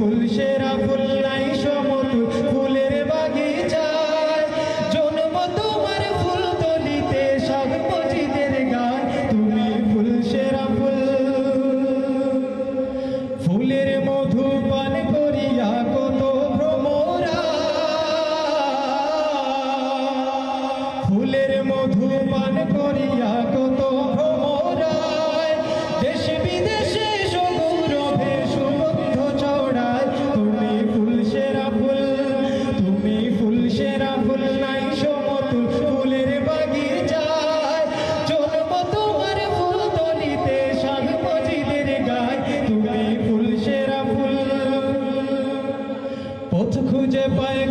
ফুল সেরা ফুল নাই সমতুল ফুলের বাগিচায় জন্ম তোমার ফুল তলিতে সব মজিদের গান তুমি ফুল সেরা ফুল ফুলের মধু পান করিয়া কত ভ্রমরা ফুলের মধু পান করিয়া কত ভ্রমরা দেশ বিদেশে সগৌরভে সুগন্ধ ছড়ায় তুমি ফুল সেরা ফুল তুমি ফুল সেরা ফুল নাই সমতুল ফুলের বাগিচায় জন্ম তোমার ফুল তলিতে সাধ মজিদের গায় তুমি ফুল সেরা ফুল পথ খুঁজে পায়